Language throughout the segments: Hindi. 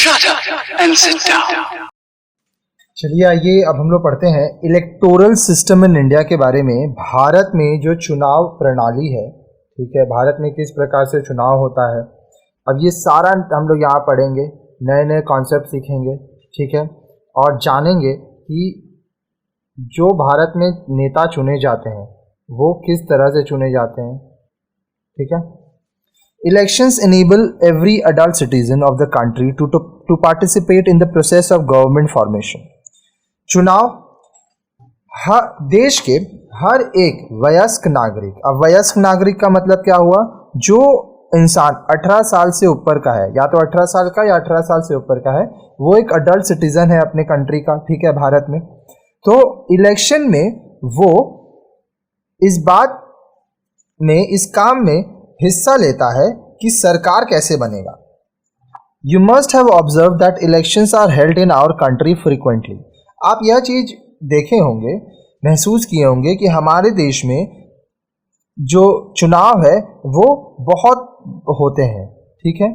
Shut up and sit down. चलिए आइए अब हम लोग पढ़ते हैं इलेक्टोरल सिस्टम इन इंडिया के बारे में। भारत में जो चुनाव प्रणाली है, ठीक है, भारत में किस प्रकार से चुनाव होता है, अब ये सारा हम लोग यहाँ पढ़ेंगे, नए नए कॉन्सेप्ट सीखेंगे, ठीक है, और जानेंगे कि जो भारत में नेता चुने जाते हैं वो किस तरह से चुने जाते हैं, ठीक है। Elections enable every adult citizen of the country to participate in the process of government formation. चुनाव देश के हर एक वयस्क नागरिक, अब वयस्क नागरिक का मतलब क्या हुआ, जो इंसान 18 साल से ऊपर का है, या तो 18 साल का या 18 साल से ऊपर का है, वो एक अडल्ट सिटीजन है अपने कंट्री का, ठीक है, भारत में। तो इलेक्शन में वो इस बात में, इस काम में हिस्सा लेता है कि सरकार कैसे बनेगा। You must have observe that elections are held in our country frequently. आप यह चीज देखे होंगे, महसूस किए होंगे कि हमारे देश में जो चुनाव है वो बहुत होते हैं, ठीक है।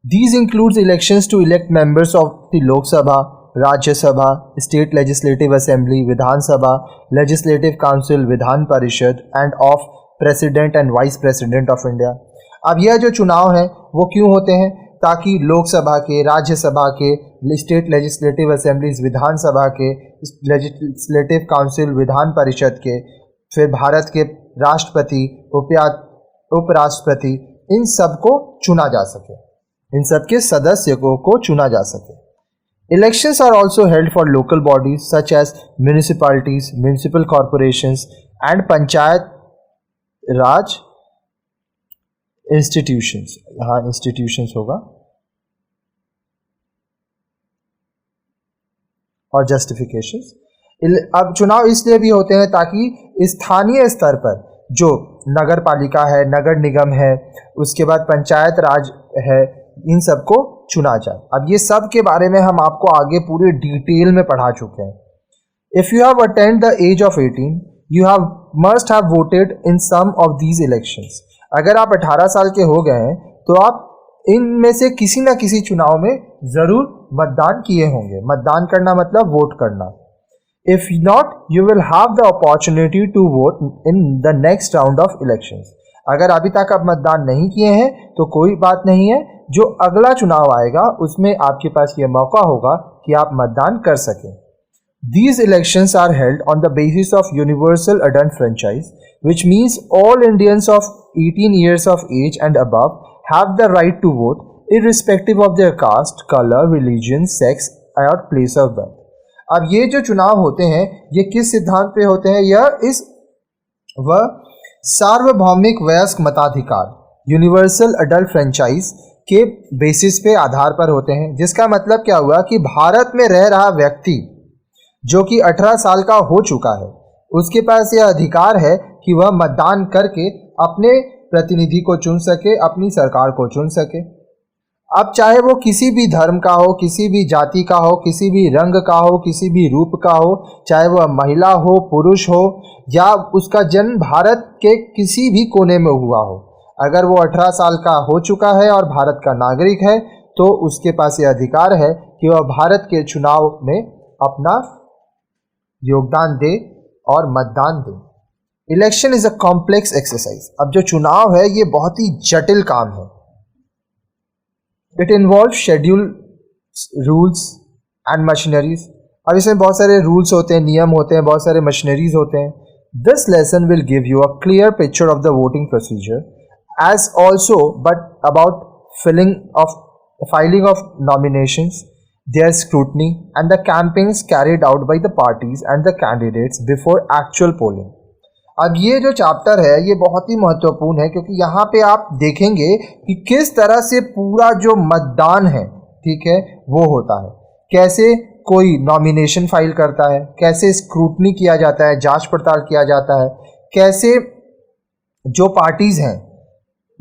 These includes elections to elect members of the Lok Sabha, Rajya Sabha, state legislative assembly, Vidhan Sabha, legislative council, Vidhan Parishad, and of president and vice president of India. अब यह जो चुनाव है वो क्यों होते हैं, ताकि लोकसभा के, राज्यसभा के, स्टेट लेजिस्लेटिव असेंबलीज, विधानसभा के, लेजिस्लेटिव काउंसिल, विधान परिषद के, फिर भारत के राष्ट्रपति, उपराष्ट्रपति, इन सबको चुना जा सके, इन सबके सदस्यों को चुना जा सके। Elections are also held for local bodies such as municipalities, municipal corporations and panchayat Raj institutions, यहाँ इंस्टीट्यूशंस होगा, और जस्टिफिकेशंस। अब चुनाव इसलिए भी होते हैं ताकि स्थानीय स्तर पर जो नगर पालिका है, नगर निगम है, उसके बाद पंचायत राज है, इन सबको चुना जाए। अब ये सब के बारे में हम आपको आगे पूरे डिटेल में पढ़ा चुके हैं। If you have attend the age of 18, you have must have voted in some of these elections. अगर आप 18 साल के हो गए हैं तो आप इनमें से किसी ना किसी चुनाव में जरूर मतदान किए होंगे। मतदान करना मतलब वोट करना। If not, you will have the opportunity to vote in the next round of elections. अगर अभी तक आप मतदान नहीं किए हैं तो कोई बात नहीं है, जो अगला चुनाव आएगा उसमें आपके पास ये मौका होगा कि आप मतदान कर सकें। These elections are held on the basis of universal adult franchise, which means all Indians of 18 years of age and above have the right to vote, irrespective of their caste, color, religion, sex or place of birth. अब ये जो चुनाव होते हैं ये किस सिद्धांत पे होते हैं? यह वह सार्वभौमिक वयस्क मताधिकार, यूनिवर्सल अडल्ट फ्रेंचाइज के बेसिस पे आधार पर होते हैं। जिसका मतलब क्या हुआ कि भारत में रह रहा व्यक्ति जो कि 18 साल का हो चुका है, उसके पास यह अधिकार है कि वह मतदान करके अपने प्रतिनिधि को चुन सके, अपनी सरकार को चुन सके। अब चाहे वो किसी भी धर्म का हो, किसी भी जाति का हो, किसी भी रंग का हो, किसी भी रूप का हो, चाहे वह महिला हो, पुरुष हो, या उसका जन्म भारत के किसी भी कोने में हुआ हो, अगर वो 18 साल का हो चुका है और भारत का नागरिक है तो उसके पास यह अधिकार है कि वह भारत के चुनाव में अपना योगदान दे और मतदान दे। Election is a complex exercise. अब जो चुनाव है ये बहुत ही जटिल काम है। It involve schedule, rules and machineries. अब इसमें बहुत सारे रूल्स होते हैं, नियम होते हैं, बहुत सारे मशीनरीज होते हैं। This lesson will give you a clear picture of the voting procedure as also but about filing of nominations, their scrutiny and the campaigns carried out by the parties and the candidates before actual polling. अब ये जो चैप्टर है ये बहुत ही महत्वपूर्ण है क्योंकि यहाँ पे आप देखेंगे कि किस तरह से पूरा जो मतदान है, ठीक है, वो होता है। कैसे कोई नॉमिनेशन फाइल करता है, कैसे स्क्रूटनी किया जाता है, जांच पड़ताल किया जाता है, कैसे जो पार्टीज हैं,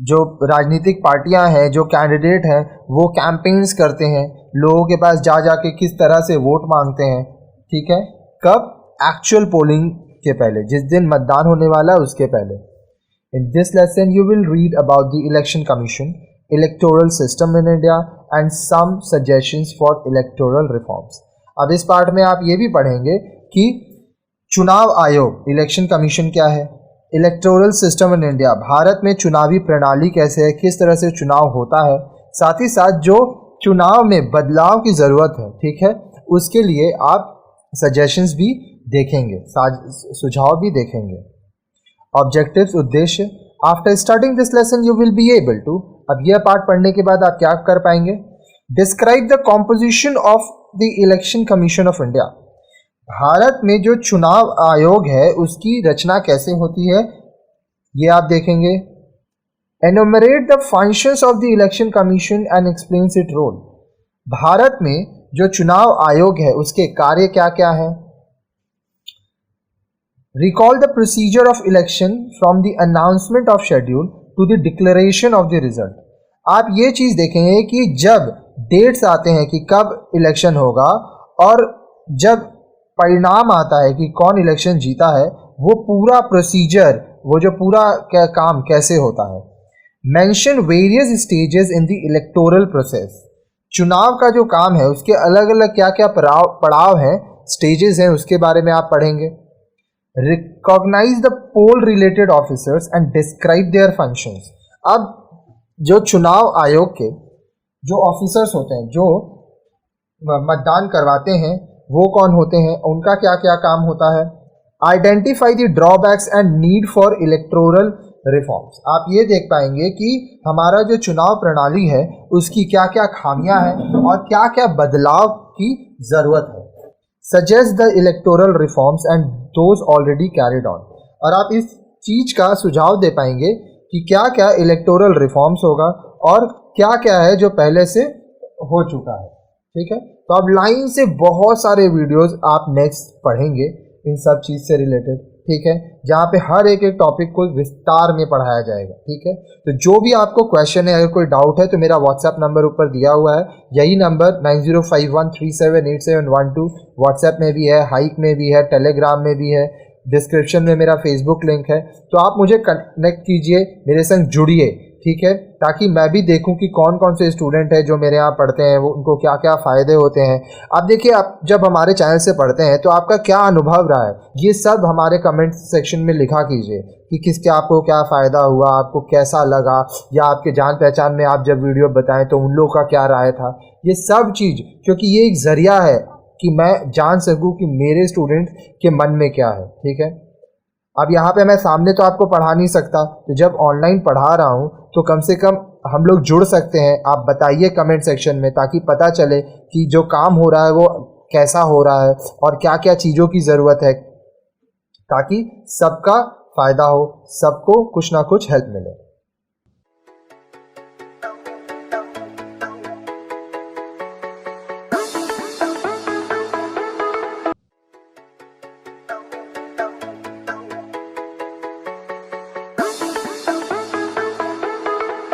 जो राजनीतिक पार्टियां हैं, जो कैंडिडेट हैं, वो कैंपेन्स करते हैं, लोगों के पास जा जाके किस तरह से वोट मांगते हैं, ठीक है, कब? एक्चुअल पोलिंग के पहले, जिस दिन मतदान होने वाला है उसके पहले। In this lesson you will read about the election commission, electoral system in India and some suggestions for electoral reforms. अब इस पार्ट में आप ये भी पढ़ेंगे कि चुनाव आयोग, इलेक्शन कमीशन क्या है, electoral system in India, Bharat में चुनावी प्रणाली कैसे है, किस तरह से चुनाव होता है, साथ ही साथ जो चुनाव में बदलाव की ज़रूरत है, ठीक है, उसके लिए आप सजेशंस भी देखेंगे, सुझाव भी देखेंगे. ऑब्जेक्टिव्स, उद्देश्य. After starting this lesson you will be able to, अब यह पार्ट पढ़ने के बाद आप क्या कर पाएंगे, describe the composition of the election commission of India. Bharat में जो चुनाव आयोग है उसकी रचना कैसे होती है ये आप देखेंगे. Enumerate the functions of the election commission and explains it role. Bharat में जो चुनाव आयोग है उसके कार्य क्या क्या है. Recall the procedure of election from the announcement of schedule to the declaration of the result. आप ये चीज़ देखेंगे कि जब डेट्स आते हैं कि कब इलेक्शन होगा और जब परिणाम आता है कि कौन इलेक्शन जीता है, वो पूरा प्रोसीजर, वो जो पूरा काम कैसे होता है. Mention various stages in the electoral process. चुनाव का जो काम है उसके अलग अलग क्या क्या पड़ाव हैं, स्टेजेस हैं, उसके बारे में आप पढ़ेंगे. Recognize the poll related officers and describe their functions. अब जो चुनाव आयोग के जो ऑफिसर्स होते हैं, जो मतदान करवाते हैं, वो कौन होते हैं, उनका क्या क्या काम होता है. Identify the drawbacks and need for electoral reforms. आप ये देख पाएंगे कि हमारा जो चुनाव प्रणाली है उसकी क्या क्या खामियां हैं और क्या क्या बदलाव की ज़रूरत है. Suggest the electoral reforms and those already carried on. और आप इस चीज़ का सुझाव दे पाएंगे कि क्या क्या इलेक्टोरल रिफॉर्म्स होगा और क्या क्या है जो पहले से हो चुका है. ठीक है, तो अब लाइन से बहुत सारे वीडियोस आप नेक्स्ट पढ़ेंगे इन सब चीज़ से रिलेटेड. ठीक है, जहाँ पे हर एक एक टॉपिक को विस्तार में पढ़ाया जाएगा. ठीक है, तो जो भी आपको क्वेश्चन है, अगर कोई डाउट है तो मेरा व्हाट्सएप नंबर ऊपर दिया हुआ है, यही नंबर 9051378712 व्हाट्सएप में भी है, हाइक में भी है, टेलीग्राम में भी है, डिस्क्रिप्शन में मेरा फेसबुक लिंक है. तो आप मुझे कनेक्ट कीजिए, मेरे संग जुड़िए. ठीक है, ताकि मैं भी देखूं कि कौन कौन से स्टूडेंट हैं जो मेरे यहाँ पढ़ते हैं, वो उनको क्या क्या फ़ायदे होते हैं. आप देखिए, आप जब हमारे चैनल से पढ़ते हैं तो आपका क्या अनुभव रहा है, ये सब हमारे कमेंट सेक्शन में लिखा कीजिए कि किसके आपको क्या फ़ायदा हुआ, आपको कैसा लगा, या आपके जान पहचान में आप जब वीडियो बताएं तो उन लोगों का क्या राय था. ये सब चीज़, क्योंकि ये एक ज़रिया है कि मैं जान सकूँ कि मेरे स्टूडेंट के मन में क्या है. ठीक है, अब यहाँ पे मैं सामने तो आपको पढ़ा नहीं सकता, तो जब ऑनलाइन पढ़ा रहा हूँ तो कम से कम हम लोग जुड़ सकते हैं. आप बताइए कमेंट सेक्शन में, ताकि पता चले कि जो काम हो रहा है वो कैसा हो रहा है और क्या क्या चीज़ों की ज़रूरत है, ताकि सबका फ़ायदा हो, सबको कुछ ना कुछ हेल्प मिले.